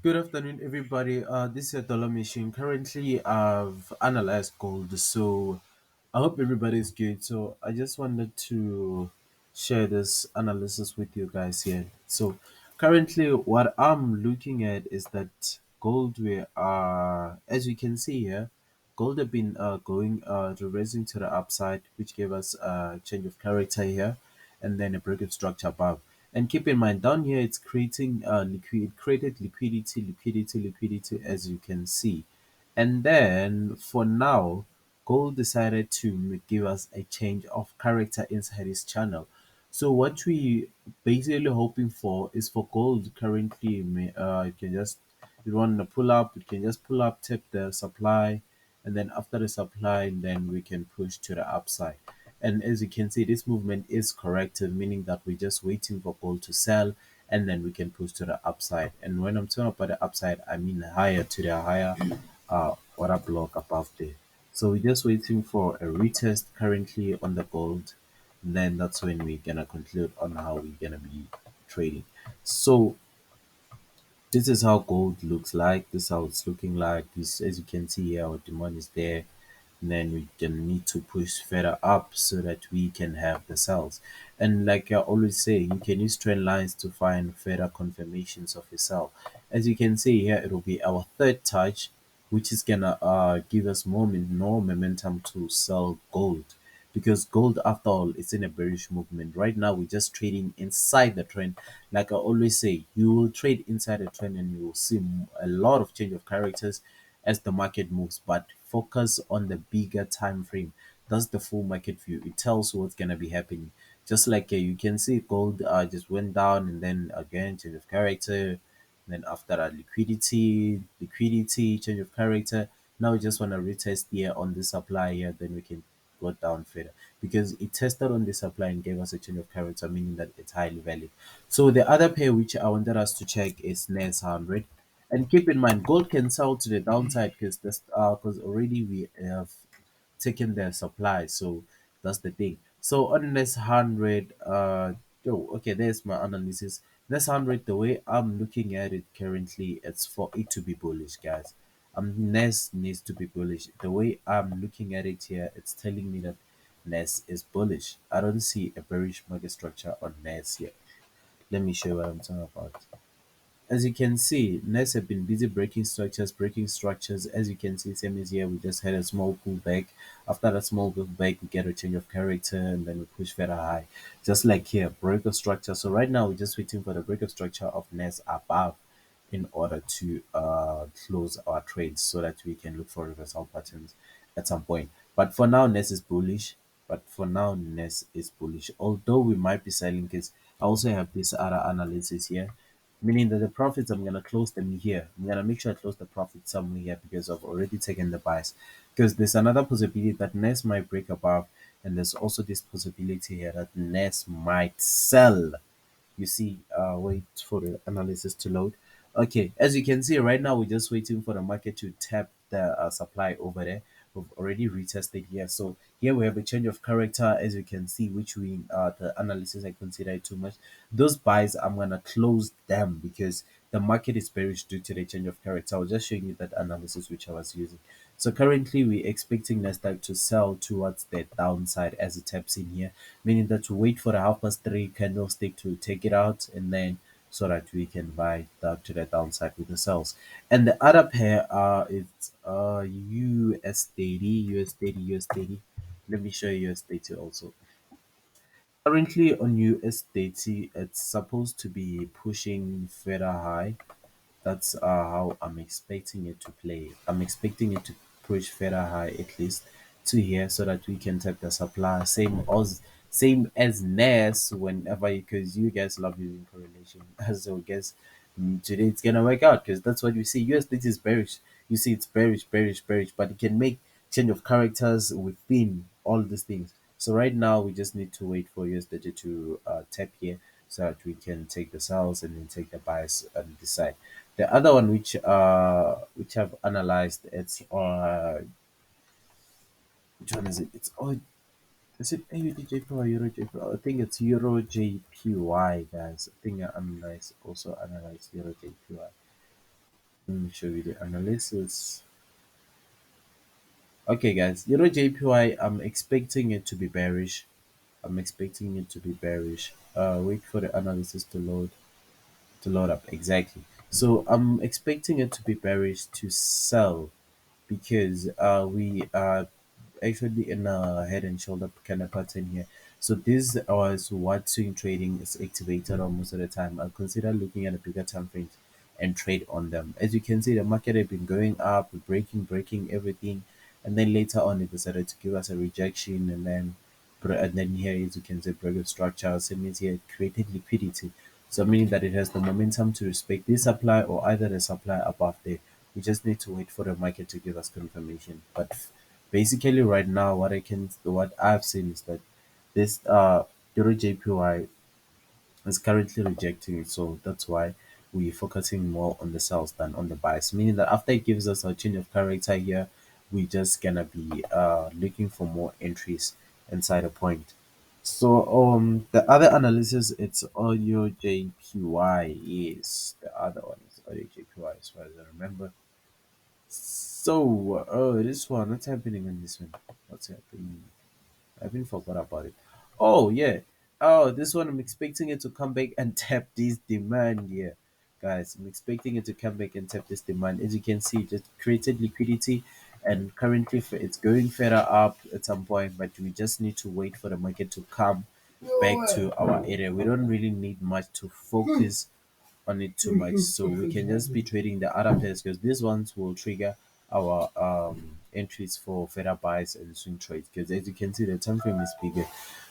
Good afternoon, everybody. This is Dollar Machine. Currently, I've analyzed gold, so I hope everybody's good. So, I just wanted to share this analysis with you guys here. So, currently, what I'm looking at is that gold, we are, as you can see here, gold have been going reversing to the upside, which gave us a change of character here, and then a break of structure above. And keep in mind, down here it's creating it created liquidity, as you can see. And then for now, gold decided to give us a change of character inside this channel. So what we basically hoping for is for gold currently, you can just, you want to pull up, you can just pull up, tap the supply, and then after the supply, then we can push to the upside. And as you can see, this movement is corrective, meaning that we're just waiting for gold to sell, and then we can push to the upside. And when I'm talking about the upside, I mean higher to the higher order block above there. So we're just waiting for a retest currently on the gold. Then that's when we're gonna conclude on how we're gonna be trading. So this is how gold looks like. This is how it's looking like. This, as you can see here, our demand is there. And then we can need to push further up so that we can have the cells. And like I always say, you can use trend lines to find further confirmations of your sell. As you can see here, it will be our third touch, which is gonna give us more momentum to sell gold, because gold, after all, is in a bearish movement right now. We're just trading inside the trend. Like I always say, you will trade inside the trend and you will see a lot of change of characters as the market moves, but focus on the bigger time frame. That's the full market view. It tells what's gonna be happening. Just like you can see gold just went down, and then again change of character. Then after that, liquidity, change of character. Now we just want to retest here on the supply here, then we can go down further, because it tested on the supply and gave us a change of character, meaning that it's highly valid. So the other pair which I wanted us to check is NES 100. And keep in mind, gold can sell to the downside because already we have taken their supply. So that's the thing. So on this 100, okay, there's my analysis. This 100, the way I'm looking at it currently, it's for it to be bullish, guys. Ness needs to be bullish. The way I'm looking at it here, it's telling me that Ness is bullish. I don't see a bearish market structure on Ness yet. Let me show you what I'm talking about. As you can see, Nets have been busy breaking structures. As you can see, same as here, we just had a small pullback. After that small pullback, we get a change of character and then we push further high. Just like here, break of structure. So right now, we're just waiting for the break of structure of Nets above in order to close our trades so that we can look for reversal patterns at some point. But for now, Ness is bullish. Although we might be selling because I also have this other analysis here, meaning that the profits, I'm gonna close them here. I'm gonna make sure I close the profit somewhere here because I've already taken the buys. Because there's another possibility that Ness might break above, and there's also this possibility here that Ness might sell. You see, wait for the analysis to load. Okay, as you can see right now, we're just waiting for the market to tap the supply over there. We've already retested here. So here we have a change of character, as you can see, which we the analysis I consider it too much. Those buys, I'm gonna close them because the market is bearish due to the change of character. I was just showing you that analysis which I was using. So currently we're expecting Nasdaq to sell towards the downside as it taps in here, meaning that to wait for the half past three candlestick to take it out, and then so that we can buy that to the downside with the cells. And the other pair it's USDT. Let me show you USDT also. Currently on USDT, it's supposed to be pushing further high. That's how I'm expecting it to play. I'm expecting it to push further high at least to here so that we can tap the supply. Same as NES whenever, because you guys love using correlation. So I guess today it's gonna work out because that's what you see. USDT is bearish. You see it's bearish, but it can make change of characters within all these things. So right now we just need to wait for USDT to tap here so that we can take the sells and then take the buys and decide. The other one which I've analyzed, it's which one is it? It's is it AUDJPY or Euro JPY? I think it's Euro JPY, guys. I think I analyzed Euro JPY. Let me show you the analysis. Okay, guys, you know JPY, I'm expecting it to be bearish. I'm expecting it to be bearish. Wait for the analysis to load up exactly. So I'm expecting it to be bearish to sell because we are actually in a head and shoulder kind of pattern here. So this was what swing trading is activated on most of the time. I consider looking at a bigger time frames and trade on them. As you can see, the market had been going up, breaking everything, and then later on it decided to give us a rejection, and then here, as you can see, break of structure. So it means here it created liquidity. So meaning that it has the momentum to respect this supply or either the supply above there. We just need to wait for the market to give us confirmation. But basically, right now, what I've seen is that this Euro JPY is currently rejecting it, so that's why we're focusing more on the sells than on the buys. Meaning that after it gives us a change of character here, we just gonna be looking for more entries inside a point. So the other analysis, it's audio JPY. Is the other one is audio JPY as far as I remember. So, this one, what's happening on this one? What's happening? I even forgot about it. Oh, yeah. Oh, this one, I'm expecting it to come back and tap this demand here. Guys, I'm expecting it to come back and tap this demand. As you can see, it just created liquidity and currently it's going further up at some point, but we just need to wait for the market to come back to our area. We don't really need much to focus on it too much. So we can just be trading the other pairs because these ones will trigger our entries for further buys and swing trades. Because as you can see, the time frame is bigger.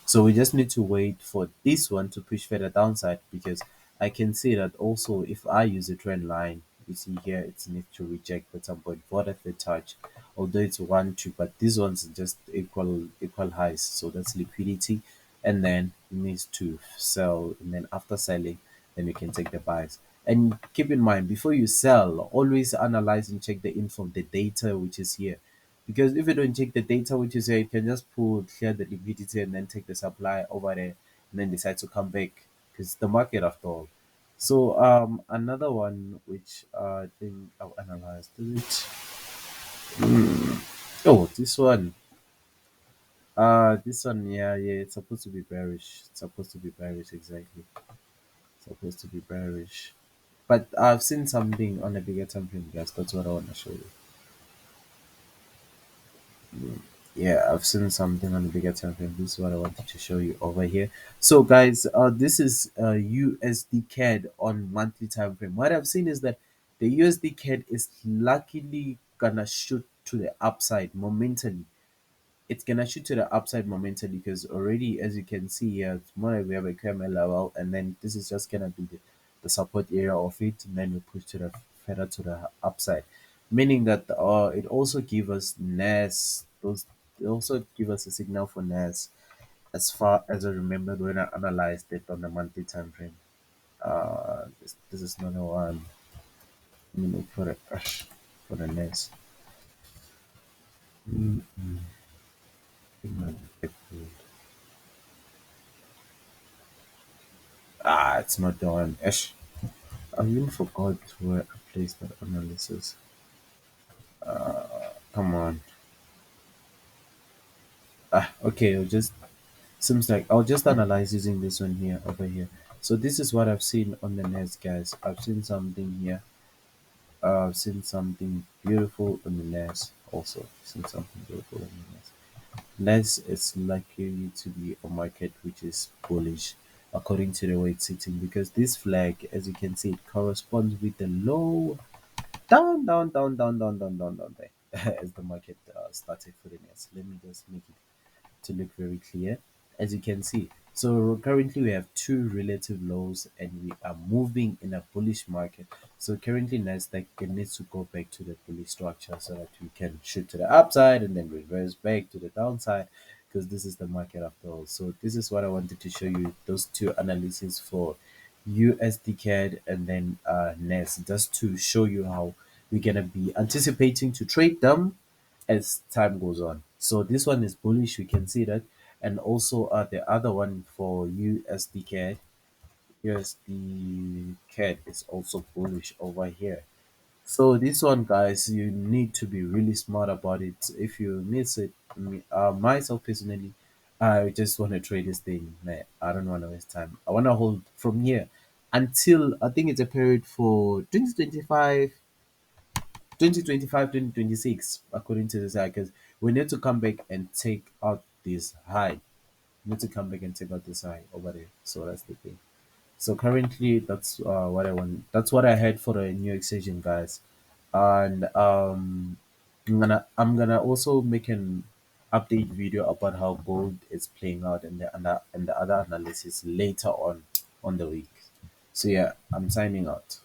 So we just need to wait for this one to push further downside because I can see that also if I use a trend line, you see here it needs to reject at some point for the third touch. Although it's 1 2, but these ones are just equal highs. So that's liquidity, and then it needs to sell, and then after selling then you can take the buys. And keep in mind, before you sell, always analyze and check the info, the data which is here. Because if you don't check the data which is here, you can just pull, clear the liquidity, and then take the supply over there, and then decide to come back because the market after all. So another one which I think I'll analyze. Is it? Oh, this one, yeah, it's supposed to be bearish. It's supposed to be bearish, exactly. It's supposed to be bearish. But I've seen something on a bigger time frame, guys. That's what I want to show you. Yeah, I've seen something on a bigger time frame. This is what I wanted to show you over here. So, guys, this is USD CAD on monthly time frame. What I've seen is that the USD CAD is luckily gonna shoot to the upside momentarily. It's gonna shoot to the upside momentarily because already, as you can see here, tomorrow we have a KML level, and then this is just gonna be the support area of it, and then we push to the further to the upside, meaning that it also give us NAS. Those it also give us a signal for NAS as far as I remember when I analyzed it on the monthly time frame. This is another one. Let me look for the NAS. Mm, it's not the one. I even forgot where I placed that analysis. Come on. Okay. Seems like I'll just analyze using this one here over here. So this is what I've seen on the nest, guys. I've seen something here. I've seen something beautiful on the nest. Also, seen something beautiful on the nest. Nest is likely to be a market which is bullish according to the way it's sitting because this flag, as you can see, it corresponds with the low down there as the market started for the next. Let me just make it to look very clear, as you can see. So currently we have two relative lows and we are moving in a bullish market. So currently Nasdaq needs to go back to the bullish structure so that we can shoot to the upside and then reverse back to the downside because this is the market after all. So this is what I wanted to show you, those two analyses for USDCAD and then NES, just to show you how we're gonna be anticipating to trade them as time goes on. So this one is bullish, we can see that, and also the other one for USD CAD is also bullish over here. So this one, guys, you need to be really smart about it. If you miss it, myself personally, I just want to trade this thing. Man, I don't want to waste time. I want to hold from here until I think it's a period for 2025, 2025, 2026, according to this guy, because we need to come back and take out this high. We need to come back and take out this high over there. So that's the thing. So currently, that's what I want. That's what I had for the new excision, guys. And I'm gonna also make an update video about how gold is playing out and the other analysis later on the week. So yeah, I'm signing out.